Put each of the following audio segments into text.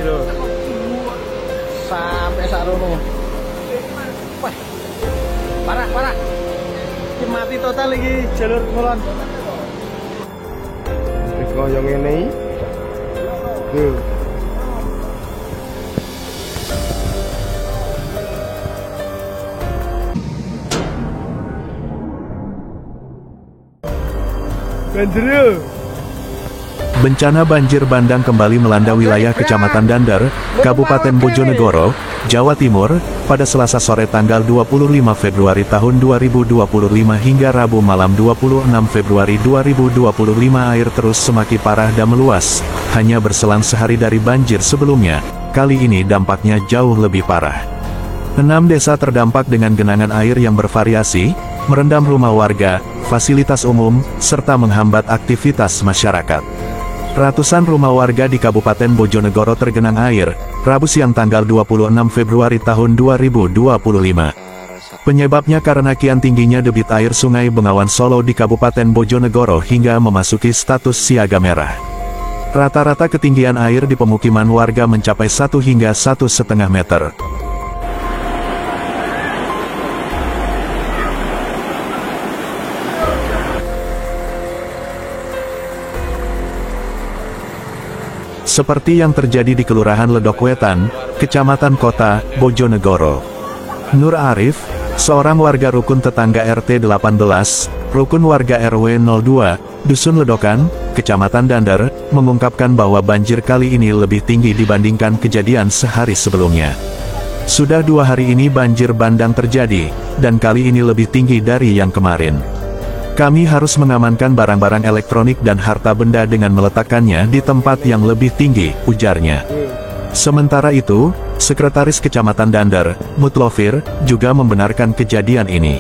loh. Sampai sarono. Wah. Parah, parah. Ini mati total lagi jalur ngulon. Yang ini. Tuh. Banjir. Bencana banjir bandang kembali melanda wilayah Kecamatan Dander, Kabupaten Bojonegoro, Jawa Timur, pada Selasa sore tanggal 25 Februari tahun 2025 hingga Rabu malam 26 Februari 2025. Air terus semakin parah dan meluas, hanya berselang sehari dari banjir sebelumnya. Kali ini dampaknya jauh lebih parah. 6 desa terdampak dengan genangan air yang bervariasi, merendam rumah warga, fasilitas umum, serta menghambat aktivitas masyarakat. Ratusan rumah warga di Kabupaten Bojonegoro tergenang air, Rabu siang tanggal 26 Februari tahun 2025. Penyebabnya karena kian tingginya debit air Sungai Bengawan Solo di Kabupaten Bojonegoro hingga memasuki status siaga merah. Rata-rata ketinggian air di pemukiman warga mencapai 1 hingga 1,5 meter. Seperti yang terjadi di Kelurahan Ledok Wetan, Kecamatan Kota, Bojonegoro. Nur Arif, seorang warga rukun tetangga RT 18, rukun warga RW 02, Dusun Ledokan, Kecamatan Dander, mengungkapkan bahwa banjir kali ini lebih tinggi dibandingkan kejadian sehari sebelumnya. Sudah 2 hari ini banjir bandang terjadi, dan kali ini lebih tinggi dari yang kemarin. Kami harus mengamankan barang-barang elektronik dan harta benda dengan meletakkannya di tempat yang lebih tinggi, ujarnya. Sementara itu, Sekretaris Kecamatan Dander, Mutlofir, juga membenarkan kejadian ini.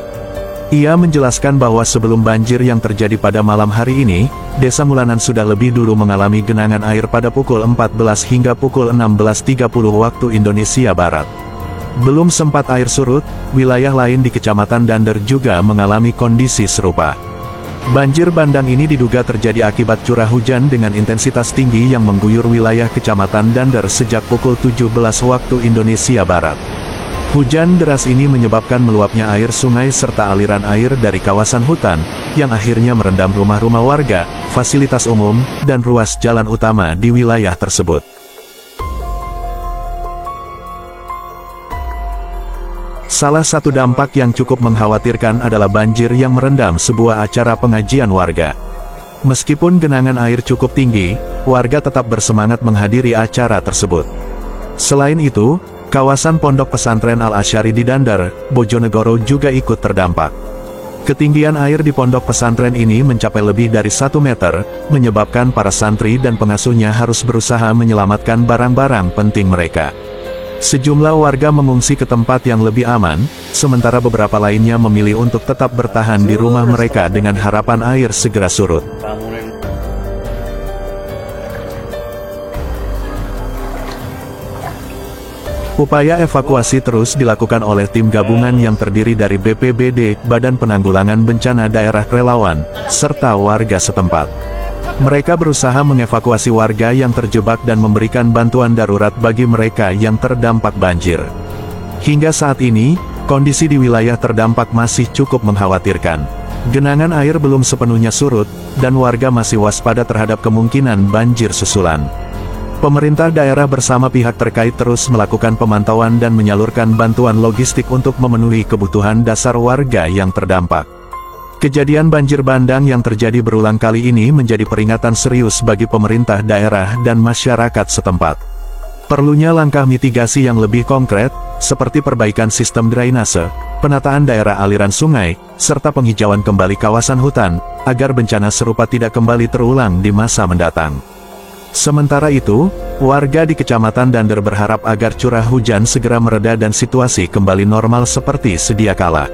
Ia menjelaskan bahwa sebelum banjir yang terjadi pada malam hari ini, Desa Mulanan sudah lebih dulu mengalami genangan air pada pukul 14 hingga pukul 16.30 waktu Indonesia Barat. Belum sempat air surut, wilayah lain di Kecamatan Dander juga mengalami kondisi serupa. Banjir bandang ini diduga terjadi akibat curah hujan dengan intensitas tinggi yang mengguyur wilayah Kecamatan Dander sejak pukul 17 waktu Indonesia Barat. Hujan deras ini menyebabkan meluapnya air sungai serta aliran air dari kawasan hutan, yang akhirnya merendam rumah-rumah warga, fasilitas umum, dan ruas jalan utama di wilayah tersebut. Salah satu dampak yang cukup mengkhawatirkan adalah banjir yang merendam sebuah acara pengajian warga. Meskipun genangan air cukup tinggi, warga tetap bersemangat menghadiri acara tersebut. Selain itu, kawasan Pondok Pesantren Al-Asyari di Dander, Bojonegoro juga ikut terdampak. Ketinggian air di pondok pesantren ini mencapai lebih dari 1 meter, menyebabkan para santri dan pengasuhnya harus berusaha menyelamatkan barang-barang penting mereka. Sejumlah warga mengungsi ke tempat yang lebih aman, sementara beberapa lainnya memilih untuk tetap bertahan di rumah mereka dengan harapan air segera surut. Upaya evakuasi terus dilakukan oleh tim gabungan yang terdiri dari BPBD, Badan Penanggulangan Bencana Daerah Relawan, serta warga setempat. Mereka berusaha mengevakuasi warga yang terjebak dan memberikan bantuan darurat bagi mereka yang terdampak banjir. Hingga saat ini, kondisi di wilayah terdampak masih cukup mengkhawatirkan. Genangan air belum sepenuhnya surut, dan warga masih waspada terhadap kemungkinan banjir susulan. Pemerintah daerah bersama pihak terkait terus melakukan pemantauan dan menyalurkan bantuan logistik untuk memenuhi kebutuhan dasar warga yang terdampak. Kejadian banjir bandang yang terjadi berulang kali ini menjadi peringatan serius bagi pemerintah daerah dan masyarakat setempat. Perlunya langkah mitigasi yang lebih konkret, seperti perbaikan sistem drainase, penataan daerah aliran sungai, serta penghijauan kembali kawasan hutan, agar bencana serupa tidak kembali terulang di masa mendatang. Sementara itu, warga di Kecamatan Dander berharap agar curah hujan segera mereda dan situasi kembali normal seperti sedia kala.